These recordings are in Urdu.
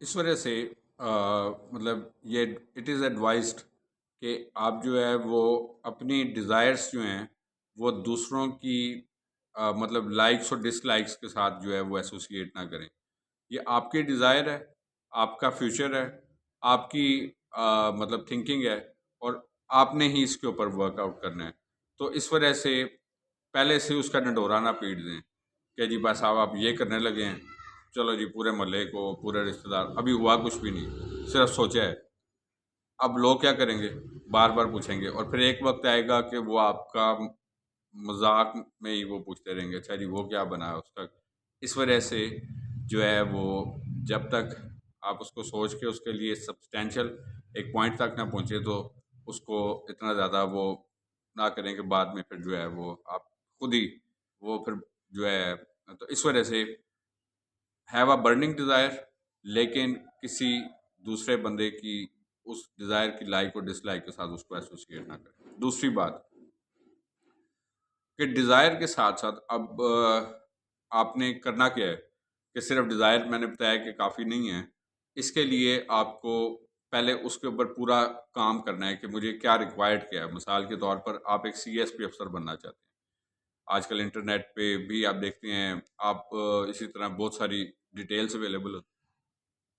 اس وجہ سے مطلب یہ اٹ از ایڈوائزڈ کہ آپ جو ہے وہ اپنی ڈیزائرس جو ہیں وہ دوسروں کی مطلب لائکس اور ڈس لائکس کے ساتھ جو ہے وہ ایسوسیٹ نہ کریں. یہ آپ کی ڈیزائر ہے، آپ کا فیوچر ہے، آپ کی مطلب تھنکنگ ہے، اور آپ نے ہی اس کے اوپر ورک آؤٹ کرنا ہے. تو اس وجہ سے پہلے سے اس کا ڈنڈورا نہ پیٹ دیں کہ جی بس آپ یہ کرنے لگے ہیں، چلو جی پورے محلے کو، پورے رشتہ دار، ابھی ہوا کچھ بھی نہیں، صرف سوچا ہے. اب لوگ کیا کریں گے؟ بار بار پوچھیں گے، اور پھر ایک وقت آئے گا کہ وہ آپ کا مذاق میں ہی وہ پوچھتے رہیں گے، اچھا جی وہ کیا بنا ہے اس کا. اس وجہ سے جو ہے وہ جب تک آپ اس کو سوچ کے اس کے لیے سبسٹینشل ایک پوائنٹ تک نہ پہنچے تو اس کو اتنا زیادہ وہ نہ کریں کہ بعد میں پھر جو ہے وہ آپ خود ہی وہ پھر جو ہے. تو اس وجہ سے ہیو اے برننگ ڈیزائر، لیکن کسی دوسرے بندے کی اس ڈیزائر کی لائک اور ڈس لائک کے ساتھ اس کو ایسوسیٹ نہ کریں. دوسری بات کہ ڈیزائر کے ساتھ ساتھ اب آپ نے کرنا کیا ہے کہ صرف ڈیزائر میں نے بتایا کہ کافی نہیں ہے. اس کے لیے آپ کو پہلے اس کے اوپر پورا کام کرنا ہے کہ مجھے کیا ریکوائرڈ کیا ہے. مثال کے طور پر آپ ایک سی ایس پی افسر بننا چاہتے ہیں. آج کل انٹرنیٹ پہ بھی آپ دیکھتے ہیں، آپ اسی طرح بہت ساری ڈیٹیلز اویلیبل ہیں،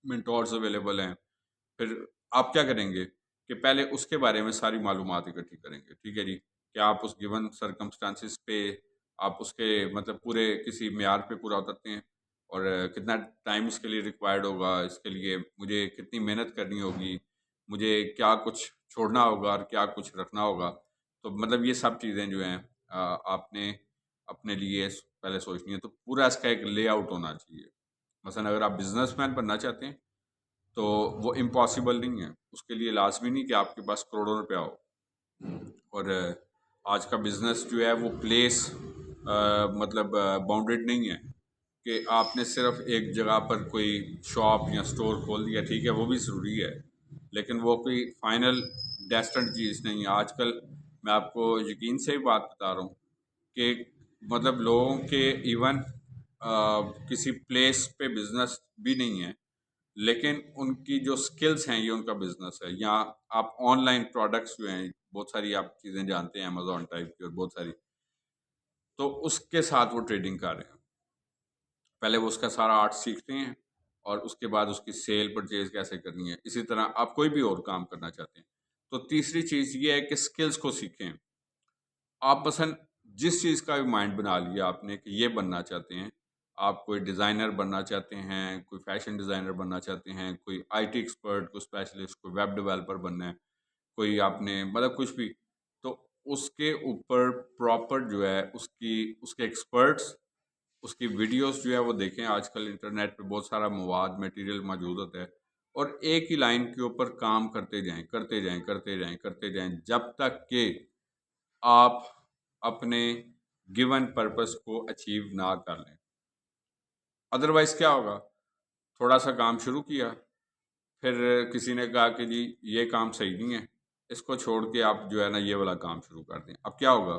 منٹورز اویلیبل ہیں. پھر آپ کیا کریں گے کہ پہلے اس کے بارے میں ساری معلومات اکٹھی کریں گے. ٹھیک ہے جی، کہ آپ اس گیون سرکمسٹانسز پہ آپ اس کے مطلب پورے کسی معیار پہ پورا اترتے ہیں، اور کتنا ٹائم اس کے لیے ریکوائرڈ ہوگا، اس کے لیے مجھے کتنی محنت کرنی ہوگی، مجھے کیا کچھ چھوڑنا ہوگا اور کیا کچھ رکھنا ہوگا. تو مطلب یہ سب چیزیں جو ہیں آپ نے اپنے لیے پہلے سوچنی ہے. تو پورا اس کا ایک لے آؤٹ ہونا چاہیے. مثلا اگر آپ بزنس مین بننا چاہتے ہیں تو وہ امپاسبل نہیں ہے. اس کے لیے لازمی نہیں کہ آپ کے پاس کروڑوں روپیہ ہو. اور آج کا بزنس جو ہے وہ پلیس مطلب باؤنڈیڈ نہیں ہے کہ آپ نے صرف ایک جگہ پر کوئی شاپ یا سٹور کھول دیا. ٹھیک ہے، وہ بھی ضروری ہے، لیکن وہ کوئی فائنل ڈیسٹنٹ چیز نہیں ہے. آج کل میں آپ کو یقین سے ہی بات بتا رہا ہوں کہ مطلب لوگوں کے ایون کسی پلیس پہ بزنس بھی نہیں ہے، لیکن ان کی جو سکلز ہیں یہ ان کا بزنس ہے. یا آپ آن لائن پروڈکٹس جو ہیں، بہت ساری آپ چیزیں جانتے ہیں، امیزون ٹائپ کی اور بہت ساری، تو اس کے ساتھ وہ ٹریڈنگ کر رہے ہیں. پہلے وہ اس کا سارا آرٹ سیکھتے ہیں، اور اس کے بعد اس کی سیل پرچیز کیسے کرنی ہے. اسی طرح آپ کوئی بھی اور کام کرنا چاہتے ہیں تو تیسری چیز یہ ہے کہ سکلز کو سیکھیں. آپ مثلا جس چیز کا بھی مائنڈ بنا لیا آپ نے کہ یہ بننا چاہتے ہیں، آپ کوئی ڈیزائنر بننا چاہتے ہیں، کوئی فیشن ڈیزائنر بننا چاہتے ہیں، کوئی آئی ٹی ایکسپرٹ، کوئی اسپیشلسٹ، کوئی ویب ڈیولپر بننا ہے، کوئی آپ نے مطلب کچھ بھی، تو اس کے اوپر پراپر جو ہے اس کے ایکسپرٹس، اس کی ویڈیوز جو ہے وہ دیکھیں. آج کل انٹرنیٹ پہ بہت سارا مواد میٹیریل موجود ہوتا ہے، اور ایک ہی لائن کے اوپر کام کرتے جائیں کرتے جائیں کرتے جائیں کرتے جائیں جب تک کہ آپ اپنے گیون پرپس کو اچیو نہ کر لیں. ادروائز کیا ہوگا؟ تھوڑا سا کام شروع کیا، پھر کسی نے کہا کہ جی یہ کام صحیح نہیں ہے، اس کو چھوڑ کے آپ جو ہے نا یہ والا کام شروع کر دیں. اب کیا ہوگا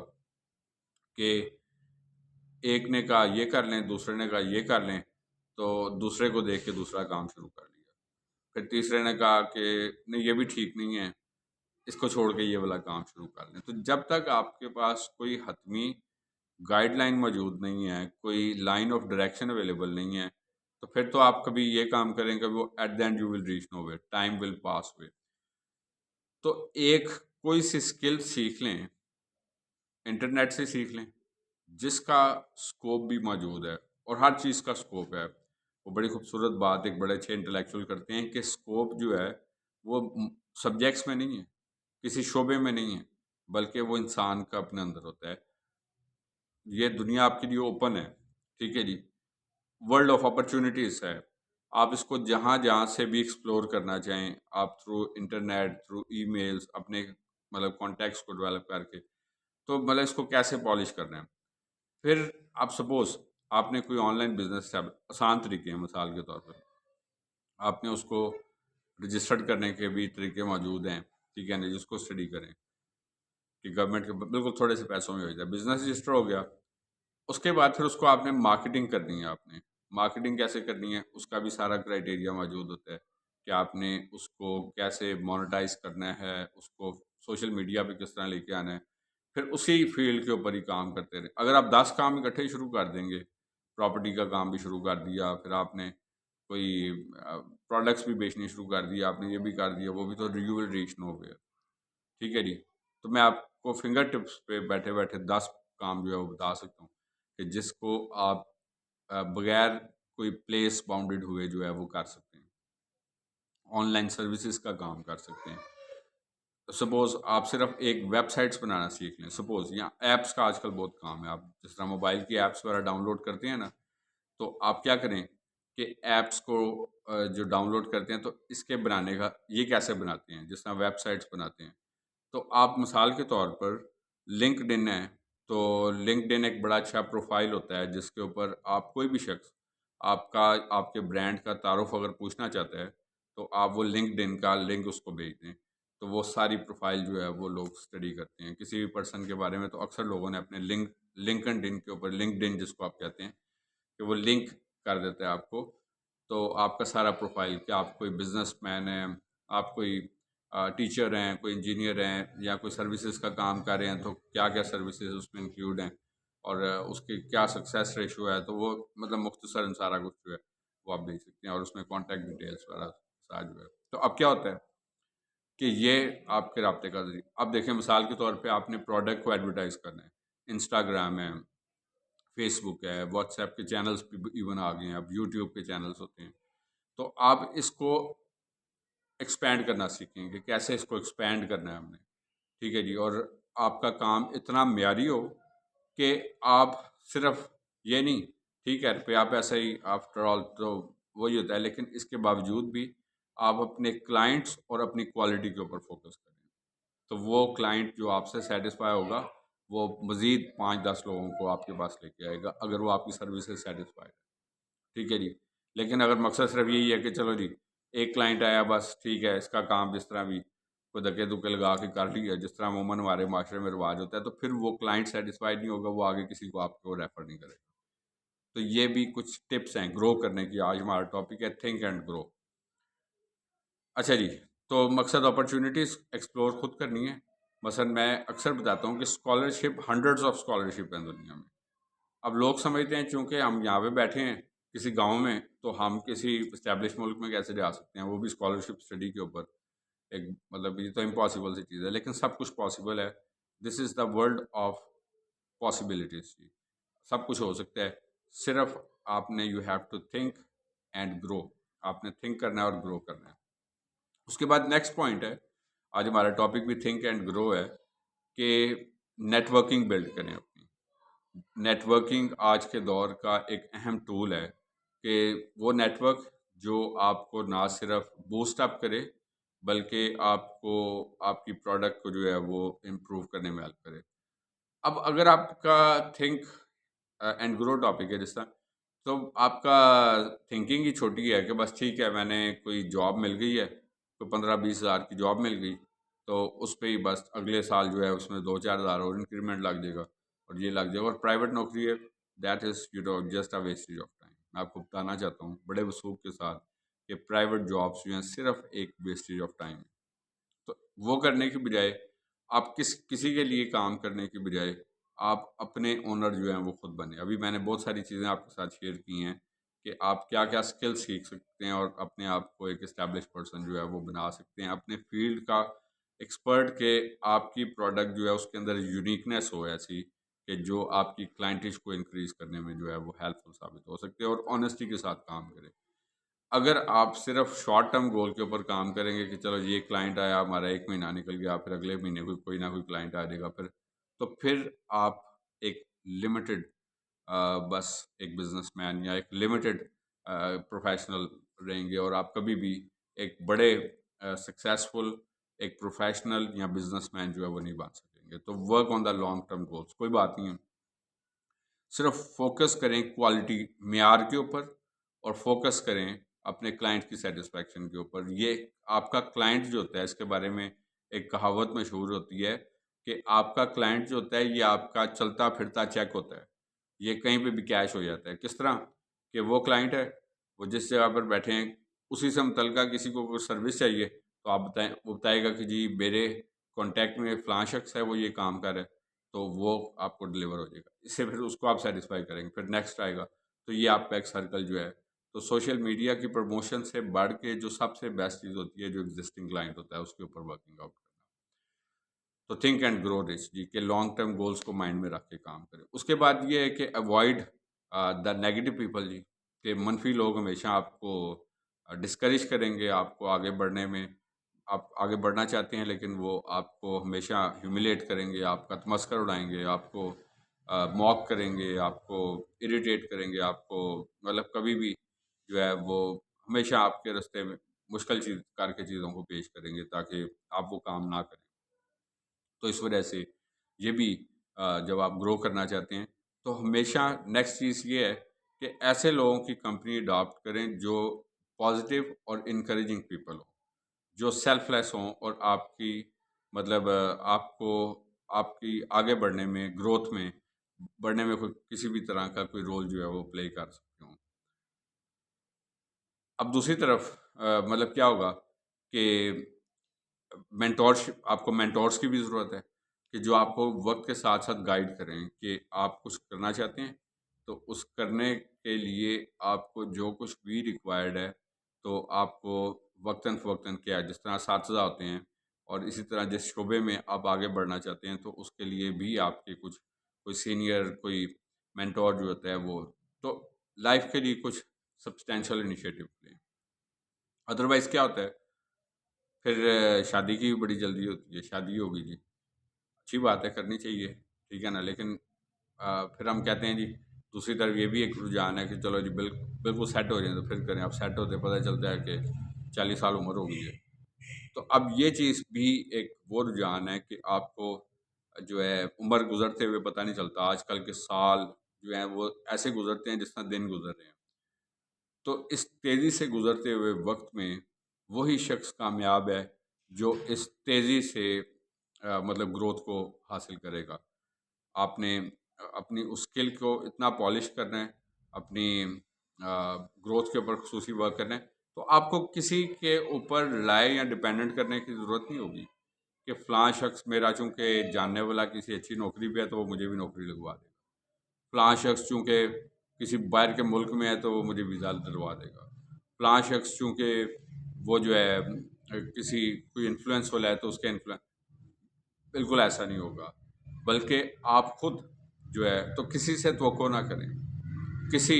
کہ ایک نے کہا یہ کر لیں، دوسرے نے کہا یہ کر لیں، تو دوسرے کو دیکھ کے دوسرا کام شروع کر لیا. پھر تیسرے نے کہا کہ نہیں یہ بھی ٹھیک نہیں ہے، اس کو چھوڑ کے یہ والا کام شروع کر لیں. تو جب تک آپ کے پاس کوئی حتمی گائیڈ لائن موجود نہیں ہے، کوئی لائن آف ڈائریکشن اویلیبل نہیں ہے، تو پھر تو آپ کبھی یہ کام کریں کہ وہ at the end you will reach nowhere, time will pass way. تو ایک کوئی سی اسکل سیکھ لیں، انٹرنیٹ سے سیکھ لیں، جس کا سکوپ بھی موجود ہے، اور ہر چیز کا سکوپ ہے. وہ بڑی خوبصورت بات ایک بڑے اچھے انٹلیکچوئل کرتے ہیں کہ سکوپ جو ہے وہ سبجیکٹس میں نہیں ہے، کسی شعبے میں نہیں ہے، بلکہ وہ انسان کا اپنے اندر ہوتا ہے. یہ دنیا آپ کے لیے اوپن ہے. ٹھیک ہے جی، ورلڈ آف اپرچونیٹیز ہے. آپ اس کو جہاں جہاں سے بھی ایکسپلور کرنا چاہیں، آپ through internet, through e mails, اپنے مطلب کانٹیکٹس کو ڈیولپ کر کے، تو مطلب اس کو کیسے پالش کرنا ہے. پھر آپ سپوز آپ نے کوئی آن لائن بزنس ہے، آسان طریقے ہیں. مثال کے طور پر آپ نے اس کو رجسٹرڈ کرنے کے بھی طریقے موجود ہیں. ٹھیک ہے نا، جس کو اسٹڈی کریں کہ گورنمنٹ کے بالکل تھوڑے سے پیسوں میں ہو جائے. بزنس رجسٹر ہو گیا، اس کے بعد پھر اس کو آپ نے مارکیٹنگ کرنی ہے. آپ نے مارکیٹنگ کیسے کرنی ہے اس کا بھی سارا کرائٹیریا موجود ہوتا ہے کہ آپ نے اس کو کیسے مونیٹائز کرنا ہے، اس کو سوشل میڈیا پہ کس طرح لے کے آنا ہے، پھر اسی فیلڈ کے اوپر ہی کام کرتے رہے۔ اگر آپ 10 کام اکٹھے شروع کر دیں گے، پراپرٹی کا کام بھی شروع کر دیا، پھر آپ نے کوئی پروڈکٹس بھی بیچنے شروع کر دیا، آپ نے یہ بھی کر دیا وہ بھی، تو you will reach nowhere. ٹھیک ہے جی، تو میں آپ کو فنگر ٹپس پہ بیٹھے بیٹھے 10 کام جو ہے وہ بتا سکتا ہوں کہ جس کو آپ بغیر کوئی پلیس باؤنڈیڈ ہوئے جو ہے وہ کر سکتے ہیں، آن لائن سروسز کا کام کر سکتے ہیں۔ سپوز آپ صرف ایک ویب سائٹس بنانا سیکھ لیں، سپوز، یا ایپس کا آج کل بہت کام ہے، آپ جس طرح موبائل کی ایپس وغیرہ ڈاؤن لوڈ کرتے ہیں نا، تو آپ کیا کریں کہ ایپس کو جو ڈاؤن لوڈ کرتے ہیں تو اس کے بنانے کا یہ کیسے بناتے ہیں، جس طرح ویب سائٹس بناتے ہیں، تو آپ مثال کے طور پر لنکڈ ان ہے، تو لنکڈ ان ایک بڑا اچھا پروفائل ہوتا ہے جس کے اوپر آپ کوئی بھی شخص آپ کے برانڈ کا تعارف اگر پوچھنا چاہتا ہے تو آپ وہ لنکڈ ان کا لنک اس کو بھیج دیں، تو وہ ساری پروفائل جو ہے وہ لوگ اسٹڈی کرتے ہیں کسی بھی پرسن کے بارے میں، تو اکثر لوگوں نے اپنے لنکڈ ان کے اوپر، لنکڈ ان جس کو آپ کہتے ہیں، کہ وہ لنک کر دیتا ہے آپ کو، تو آپ کا سارا پروفائل، کہ آپ کوئی بزنس مین ہیں، آپ کوئی ٹیچر ہیں، کوئی انجینئر ہیں، یا کوئی سروسز کا کام کر رہے ہیں تو کیا کیا سروسز اس میں انکلوڈ ہیں، اور اس کی کیا سکسیس ریشو ہے، تو وہ مطلب مختصر سارا کچھ جو ہے وہ آپ دیکھ سکتے ہیں، اور اس میں کانٹیکٹ ڈیٹیلس وغیرہ سارا جو ہے۔ تو اب کیا ہوتا ہے کہ یہ آپ کے رابطے کا ذریعہ، اب دیکھیں مثال کے طور پہ آپ نے پروڈکٹ کو ایڈورٹائز کرنا ہے، انسٹاگرام ہے، فیس بک ہے، واٹس ایپ کے چینلز بھی ایون آ گئے ہیں، اب یوٹیوب کے چینلز ہوتے ہیں، تو آپ اس کو ایکسپینڈ کرنا سیکھیں کہ کیسے اس کو ایکسپینڈ کرنا ہے ہم نے۔ ٹھیک ہے جی، اور آپ کا کام اتنا معیاری ہو کہ آپ صرف یہ نہیں، ٹھیک ہے روپیہ پیسہ ہی آفٹر آل تو وہی ہوتا ہے، لیکن اس کے باوجود بھی آپ اپنے کلائنٹس اور اپنی کوالٹی کے اوپر فوکس کریں، تو وہ کلائنٹ جو آپ سے سیٹسفائی ہوگا وہ مزید 5-10 لوگوں کو آپ کے پاس لے کے آئے گا اگر وہ آپ کی سروس سے سیٹسفائی ہے۔ ٹھیک ہے جی، لیکن اگر مقصد صرف یہی ہے کہ چلو جی ایک کلائنٹ آیا بس ٹھیک ہے، اس کا کام جس طرح بھی کوئی دھکے دھکے لگا کے کر لیا، جس طرح عموماً ہمارے معاشرے میں رواج ہوتا ہے، تو پھر وہ کلائنٹ سیٹسفائیڈ نہیں ہوگا، وہ آگے کسی کو آپ کو ریفر نہیں کرے گا۔ تو یہ بھی کچھ ٹپس ہیں گرو کرنے کی، آج ہمارا ٹاپک ہے تھنک اینڈ گرو۔ اچھا جی، تو مقصد اپرچونیٹیز ایکسپلور خود کرنی ہے۔ مثلا میں اکثر بتاتا ہوں کہ اسکالرشپ، ہنڈریڈز آف اسکالرشپ ہیں دنیا میں۔ اب لوگ سمجھتے ہیں چونکہ ہم یہاں پہ بیٹھے ہیں کسی گاؤں میں، تو ہم کسی اسٹیبلش ملک میں کیسے جا سکتے ہیں، وہ بھی اسکالرشپ اسٹڈی کے اوپر، ایک مطلب یہ تو امپاسبل سی چیز ہے، لیکن سب کچھ پاسبل ہے۔ This is the world of possibilities, سب کچھ ہو سکتا ہے، صرف آپ نے you have to think and grow, آپ نے تھنک کرنا ہے اور گرو کرنا ہے۔ اس کے بعد نیکسٹ پوائنٹ ہے، آج ہمارا ٹاپک بھی تھنک اینڈ گرو ہے، کہ نیٹ ورکنگ بلڈ کریں اپنی۔ نیٹ ورکنگ آج کے دور کا ایک اہم ٹول ہے، کہ وہ نیٹ ورک جو آپ کو نہ صرف بوسٹ اپ کرے بلکہ آپ کو آپ کی پروڈکٹ کو جو ہے وہ امپروو کرنے میں ہیلپ کرے۔ اب اگر آپ کا تھنک اینڈ گرو ٹاپک ہے جس طرح، تو آپ کا تھنکنگ ہی چھوٹی ہے کہ بس ٹھیک ہے میں نے کوئی جاب مل گئی ہے، کوئی 15-20 ہزار کی جاب مل گئی، تو اس پہ ہی بس اگلے سال جو ہے اس میں 2-4 ہزار اور انکریمنٹ لگ جائے گا اور یہ لگ جائے گا، اور پرائیویٹ نوکری ہے، that is just a wastage of time. میں آپ کو بتانا چاہتا ہوں بڑے وثوق کے ساتھ کہ پرائیویٹ جابس جو ہیں صرف ایک ویسٹیج آف ٹائم ہے۔ تو وہ کرنے کی بجائے آپ کسی کے لیے کام کرنے کی بجائے آپ اپنے اونر جو ہیں وہ خود بنے۔ ابھی میں نے بہت ساری چیزیں آپ کے ساتھ شیئر کی ہیں کہ آپ کیا کیا اسکل سیکھ سکتے ہیں اور اپنے آپ کو ایک اسٹیبلش پرسن جو ہے وہ بنا سکتے ہیں، اپنے فیلڈ کا ایکسپرٹ، کہ آپ کی پروڈکٹ جو ہے اس کے اندر یونیکنیس ہو ایسی کہ جو آپ کی کلائنٹیج کو انکریز کرنے میں جو ہے وہ ہیلپ فل ثابت ہو سکتے ہیں، اور آنیسٹی کے ساتھ کام کریں۔ اگر آپ صرف شارٹ ٹرم گول کے اوپر کام کریں گے کہ چلو یہ کلائنٹ آیا ہمارا، 1 مہینہ نکل گیا، پھر اگلے مہینے کوئی نہ کوئی کلائنٹ آ جائے گا، پھر آپ ایک لمیٹڈ بس ایک بزنس مین یا ایک لمیٹڈ پروفیشنل رہیں گے، اور آپ کبھی بھی ایک بڑے سکسیسفل ایک پروفیشنل یا بزنس مین جو ہے وہ نہیں بن سکیں گے۔ تو work on the long term goals, کوئی بات نہیں ہے، صرف فوکس کریں کوالٹی معیار کے اوپر، اور فوکس کریں اپنے کلائنٹ کی سیٹسفیکشن کے اوپر۔ یہ آپ کا کلائنٹ جو ہوتا ہے، اس کے بارے میں ایک کہاوت مشہور ہوتی ہے کہ آپ کا کلائنٹ جو ہوتا ہے یہ آپ کا چلتا پھرتا چیک ہوتا ہے، یہ کہیں پہ بھی کیش ہو جاتا ہے۔ کس طرح کہ وہ کلائنٹ ہے، وہ جس جگہ پر بیٹھے ہیں اسی سے متعلقہ کسی کو کوئی سروس چاہیے تو آپ بتائیں، وہ بتائے گا کہ جی میرے کانٹیکٹ میں فلاں شخص ہے، وہ یہ کام کر ہے، تو وہ آپ کو ڈلیور ہو جائے گا، اس سے پھر اس کو آپ سیٹسفائی کریں گے، پھر نیکسٹ آئے گا، تو یہ آپ کا ایک سرکل جو ہے. تو سوشل میڈیا کی پروموشن سے بڑھ کے جو سب سے بیسٹ چیز ہوتی ہے جو ایگزسٹنگ کلائنٹ ہوتا ہے اس کے اوپر ورکنگ آؤٹ کرنا. تو تھنک اینڈ گرو رچ، جی کہ لانگ ٹرم گولس کو مائنڈ میں رکھ کے کام کریں. اس کے بعد یہ ہے کہ اوائڈ دا نیگیٹو پیپل، جی کہ منفی لوگ ہمیشہ آپ کو ڈسکریج کریں گے آپ کو آگے بڑھنے میں. آپ آگے بڑھنا چاہتے ہیں لیکن وہ آپ کو ہمیشہ ہیوملیٹ کریں گے، آپ کا تمسخر اڑائیں گے، آپ کو موک کریں گے، آپ کو اریٹیٹ کریں گے، آپ کو مطلب کبھی بھی جو ہے وہ ہمیشہ آپ کے راستے میں مشکل چیز کر کے چیزوں کو پیش کریں گے تاکہ آپ وہ کام نہ کریں. تو اس وجہ سے یہ بھی جب آپ گرو کرنا چاہتے ہیں تو ہمیشہ نیکسٹ چیز یہ ہے کہ ایسے لوگوں کی کمپنی اڈاپٹ کریں جو پازیٹیو اور انکریجنگ پیپل ہوں، جو سیلف لیس ہوں اور آپ کی مطلب آپ کو آپ کی آگے بڑھنے میں گروتھ میں بڑھنے میں کوئی کسی بھی طرح کا کوئی رول جو ہے وہ پلے کر سکتے ہوں. اب دوسری طرف مطلب کیا ہوگا کہ مینٹورشپ، آپ کو مینٹورس کی بھی ضرورت ہے کہ جو آپ کو وقت کے ساتھ ساتھ گائیڈ کریں کہ آپ کچھ کرنا چاہتے ہیں تو اس کرنے کے لیے آپ کو جو کچھ بھی ریکوائرڈ ہے تو آپ کو وقتاً فوقتاً کیا ہے، جس طرح اساتذہ ہوتے ہیں اور اسی طرح جس شعبے میں آپ آگے بڑھنا چاہتے ہیں تو اس کے لیے بھی آپ کے کچھ کوئی سینئر کوئی مینٹور جو ہوتا ہے وہ تو لائف کے لیے کچھ سبسٹینشیل انیشیٹو لیں. ادروائز کیا ہوتا ہے پھر شادی کی بھی بڑی جلدی ہوتی ہے، شادی ہوگی جی اچھی بات ہے کرنی چاہیے، ٹھیک ہے نا، لیکن پھر ہم کہتے ہیں جی دوسری طرف یہ بھی ایک رجحان ہے کہ چلو جی بالکل سیٹ ہو جائیں تو پھر کریں. اب سیٹ ہوتے پتہ چلتا ہے کہ 40 سال عمر ہو گئی ہے. تو اب یہ چیز بھی ایک وہ رجحان ہے کہ آپ کو جو ہے عمر گزرتے ہوئے پتہ نہیں چلتا، آج کل کے سال جو ہیں وہ ایسے گزرتے ہیں جس طرح دن گزر رہے ہیں. تو اس تیزی سے گزرتے ہوئے وقت میں وہی شخص کامیاب ہے جو اس تیزی سے مطلب گروتھ کو حاصل کرے گا. آپ نے اپنی اس اسکل کو اتنا پالش کرنا ہے، اپنی گروتھ کے اوپر خصوصی ورک کرنا ہے، تو آپ کو کسی کے اوپر ریلائی یا ڈپینڈنٹ کرنے کی ضرورت نہیں ہوگی کہ فلاں شخص میرا چونکہ جاننے والا کسی اچھی نوکری پہ ہے تو وہ مجھے بھی نوکری لگوا دے گا، فلاں شخص چونکہ کسی باہر کے ملک میں ہے تو وہ مجھے ویزا دلوا دے گا، فلاں شخص چونکہ وہ جو ہے کسی کوئی انفلوئنس والا ہے تو اس کے انفلوئنس. بالکل ایسا نہیں ہوگا، بلکہ آپ خود جو ہے تو کسی سے توقع نہ کریں، کسی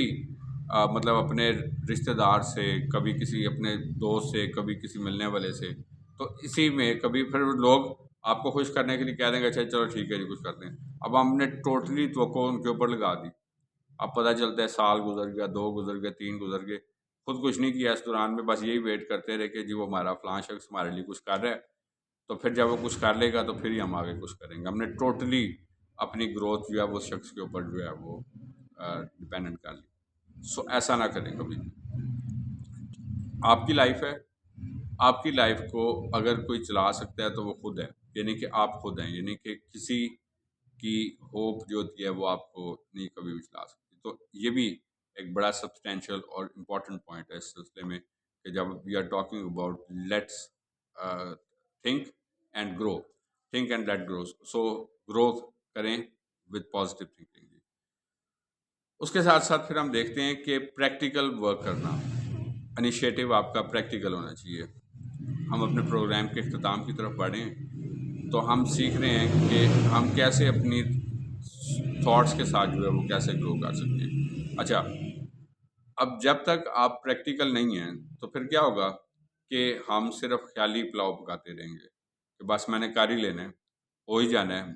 مطلب اپنے رشتہ دار سے، کبھی کسی اپنے دوست سے، کبھی کسی ملنے والے سے، تو اسی میں کبھی پھر لوگ آپ کو خوش کرنے کے لیے کہہ دیں گے اچھا چلو ٹھیک ہے جی کچھ کرتے ہیں. اب ہم نے ٹوٹلی توقع ان کے اوپر لگا دی، اب پتہ چلتا ہے سال گزر گیا، 2 گزر گئے، 3 گزر گئے، خود کچھ نہیں کیا اس دوران میں، بس یہی ویٹ کرتے رہے کہ جی وہ ہمارا فلاں شخص ہمارے لیے کچھ کر رہا ہے، تو پھر جب وہ کچھ کر لے گا تو پھر ہی ہم آگے کچھ کریں گے. ہم نے ٹوٹلی اپنی گروتھ جو ہے وہ شخص کے اوپر جو ہے وہ ڈپینڈنٹ کر لی. سو ایسا نہ کریں کبھی. آپ کی لائف ہے، آپ کی لائف کو اگر کوئی چلا سکتا ہے تو وہ خود ہے، یعنی کہ آپ خود ہیں، یعنی کہ کسی کی ہوپ جو ہوتی ہے وہ آپ کو نہیں کبھی بھی چلا سکتی. تو یہ بھی ایک بڑا سبسٹینشیل اور امپورٹنٹ پوائنٹ ہے اس سلسلے میں کہ جب we are talking about let's think and grow, think and let grow, so growth کریں وتھ پازیٹیو تھنکنگ. اس کے ساتھ ساتھ پھر ہم دیکھتے ہیں کہ پریکٹیکل ورک کرنا، انیشیٹو آپ کا پریکٹیکل ہونا چاہیے. ہم اپنے پروگرام کے اختتام کی طرف بڑھیں تو ہم سیکھ رہے ہیں کہ ہم کیسے اپنی تھاٹس کے ساتھ جو ہے وہ کیسے گرو کر سکتے ہیں. اچھا، اب جب تک آپ پریکٹیکل نہیں ہیں تو پھر کیا ہوگا کہ ہم صرف خیالی پلاؤ پکاتے رہیں گے کہ بس میں نے کر ہی لینا ہے، ہو ہی جانا ہے،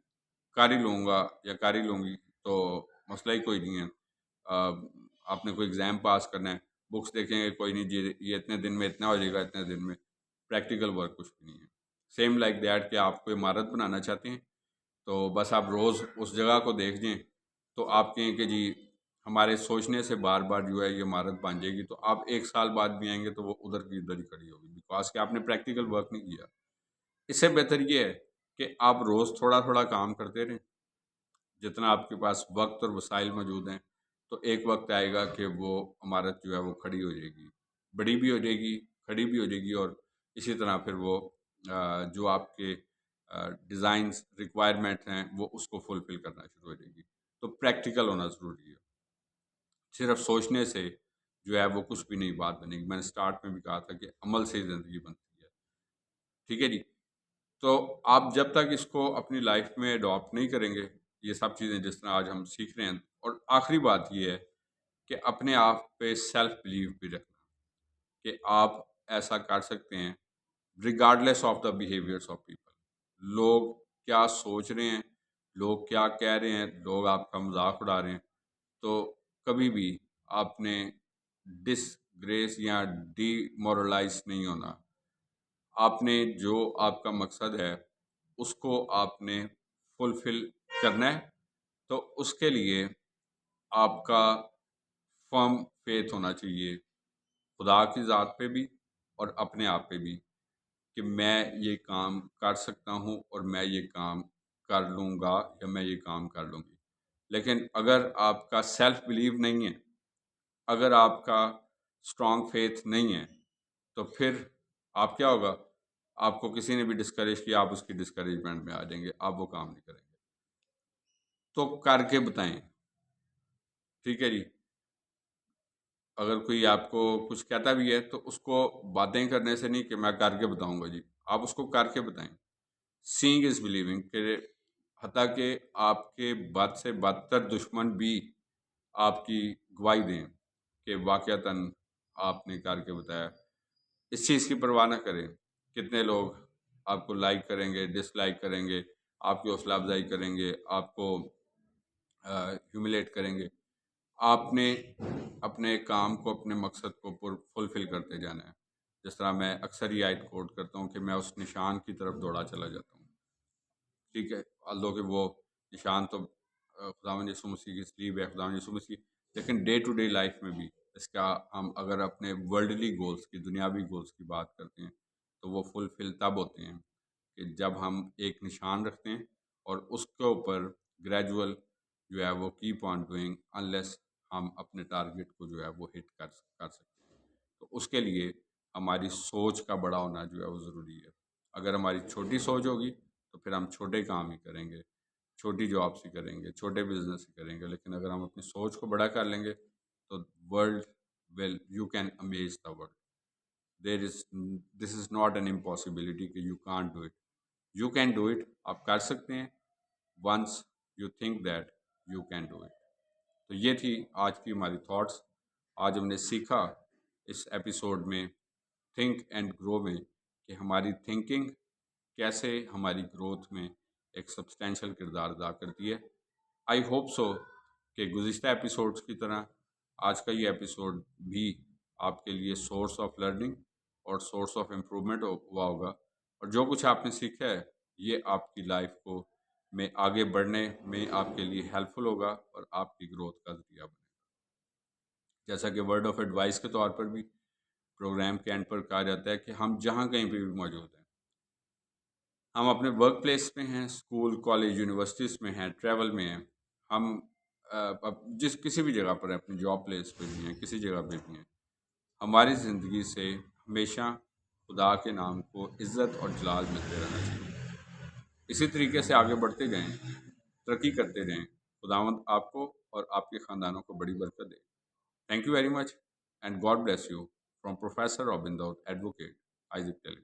کر ہی لوں گا یا کر ہی لوں گی تو مسئلہ ہی کوئی نہیں ہے. آپ نے کوئی ایگزام پاس کرنا ہے، بکس دیکھیں گے کوئی نہیں جی یہ اتنے دن میں اتنا ہو جائے گا، اتنے دن میں. پریکٹیکل ورک کچھ بھی نہیں ہے. سیم لائک دیٹ کہ آپ کوئی عمارت بنانا چاہتے ہیں تو بس آپ روز اس جگہ کو دیکھ جائیں تو آپ کہیں کہ جی ہمارے سوچنے سے بار بار جو ہے یہ عمارت بن جائے گی، تو آپ 1 سال بعد بھی آئیں گے تو وہ ادھر کی ادھر ہی کھڑی ہوگی، بیکاز کہ آپ نے پریکٹیکل ورک نہیں کیا. اس سے بہتر یہ ہے کہ آپ روز تھوڑا تھوڑا کام کرتے رہیں، جتنا آپ کے پاس وقت اور وسائل موجود ہیں تو ایک وقت آئے گا کہ وہ عمارت جو ہے وہ کھڑی ہو جائے گی، بڑی بھی ہو جائے گی، کھڑی بھی ہو جائے گی، اور اسی طرح پھر وہ جو آپ کے ڈیزائنس ریکوائرمنٹ ہیں وہ اس کو فلفل کرنا شروع ہو جائے گی۔ تو پریکٹیکل ہونا ضروری ہے، صرف سوچنے سے جو ہے وہ کچھ بھی نہیں بات بنے گی۔ میں نے سٹارٹ میں بھی کہا تھا کہ عمل سے ہی زندگی بنتی ہے، ٹھیک ہے جی۔ تو آپ جب تک اس کو اپنی لائف میں اڈاپٹ نہیں کریں گے، یہ سب چیزیں جس طرح آج ہم سیکھ رہے ہیں، اور آخری بات یہ ہے کہ اپنے آپ پہ سیلف بلیو بھی رکھنا کہ آپ ایسا کر سکتے ہیں regardless of the behaviours of people. لوگ کیا سوچ رہے ہیں، لوگ کیا کہہ رہے ہیں، لوگ آپ کا مذاق اڑا رہے ہیں، تو کبھی بھی آپ نے ڈس گریس یا ڈی مورلائز نہیں ہونا۔ آپ نے جو آپ کا مقصد ہے اس کو آپ نے فلفل کرنا ہے، تو اس کے لیے آپ کا فرم فیتھ ہونا چاہیے خدا کی ذات پہ بھی اور اپنے آپ پہ بھی، کہ میں یہ کام کر سکتا ہوں اور میں یہ کام کر لوں گا یا میں یہ کام کر لوں گی۔ لیکن اگر آپ کا سیلف بلیو نہیں ہے، اگر آپ کا اسٹرانگ فیتھ نہیں ہے، تو پھر آپ کیا ہوگا، آپ کو کسی نے بھی ڈسکریج کیا، آپ اس کی ڈسکریجمنٹ میں آ جائیں گے، آپ وہ کام نہیں کریں گے۔ تو کر کے بتائیں، ٹھیک ہے جی۔ اگر کوئی آپ کو کچھ کہتا بھی ہے تو اس کو باتیں کرنے سے نہیں کہ میں کر کے بتاؤں گا جی، آپ اس کو کر کے بتائیں۔ سینگ از بلیونگ، کہ حتیٰ کہ آپ کے بد سے بدتر دشمن بھی آپ کی گواہی دیں کہ واقعتاً آپ نے کر کے بتایا۔ اس چیز کی پرواہ نہ کریں کتنے لوگ آپ کو لائک کریں گے، ڈس لائک کریں گے، آپ کی حوصلہ افزائی کریں گے، آپ کو ہیوملیٹ کریں گے۔ آپ نے اپنے کام کو، اپنے مقصد کو فلفل کرتے جانا ہے۔ جس طرح میں اکثر یہ آیت کوٹ کرتا ہوں کہ میں اس نشان کی طرف دوڑا چلا جاتا ہوں، ٹھیک ہے، although کہ وہ نشان تو خداوند یسوع مسیح کی صلیب ہے، خداوند یسوع مسیح، لیکن ڈے ٹو ڈے لائف میں بھی اس کا ہم اگر اپنے ورلڈلی گولز کی، دنیاوی گولز کی بات کرتے ہیں، تو وہ فلفل تب ہوتے ہیں کہ جب ہم ایک نشان رکھتے ہیں اور اس کے اوپر گریجول جو ہے وہ کیپ آن ڈوئنگ انلیس ہم اپنے ٹارگیٹ کو جو ہے وہ ہٹ کر سکتے ہیں۔ تو اس کے لیے ہماری سوچ کا بڑا ہونا جو ہے وہ ضروری ہے۔ اگر ہماری چھوٹی سوچ ہوگی تو پھر ہم چھوٹے کام ہی کریں گے، چھوٹی جابس ہی کریں گے، چھوٹے بزنس ہی کریں گے، لیکن اگر ہم اپنی سوچ کو بڑا کر لیں گے تو world will you can amaze the world. This is not an impossibility کہ you can't do it, you can do it, آپ کر سکتے ہیں once you think that you can do it. تو یہ تھی آج کی ہماری تھاٹس۔ آج ہم نے سیکھا اس ایپیسوڈ میں تھنک اینڈ گرو میں کہ ہماری تھنکنگ کیسے ہماری گروتھ میں ایک سبسٹینشل کردار ادا کرتی ہے۔ آئی ہوپ سو کہ گزشتہ ایپیسوڈس کی طرح آج کا یہ ایپیسوڈ بھی آپ کے لیے سورس آف لرننگ اور سورس آف امپرومنٹ ہوا ہوگا، اور جو کچھ آپ نے سیکھا ہے یہ آپ کی لائف کو میں آگے بڑھنے میں آپ کے لیے ہیلپ فل ہوگا اور آپ کی گروتھ کا ذریعہ بنے گا۔ جیسا کہ ورڈ آف ایڈوائس کے طور پر بھی پروگرام کے اینڈ پر کہا جاتا ہے کہ ہم جہاں کہیں پہ بھی موجود ہیں، ہم اپنے ورک پلیس میں ہیں، اسکول، کالج، یونیورسٹیز میں ہیں، ٹریول میں ہیں، ہم کسی بھی جگہ پر ہیں، اپنی جاب پلیس پہ بھی ہیں، کسی جگہ پہ بھی ہیں، ہماری زندگی سے ہمیشہ خدا کے نام کو عزت اور جلال ملتے رہنا چاہیے۔ اسی طریقے سے آگے بڑھتے جائیں، ترقی کرتے رہیں۔ خداوند آپ کو اور آپ کے خاندانوں کو بڑی برکت دے۔ Thank you very much and God bless you from professor Robin Daud advocate Isaac tele.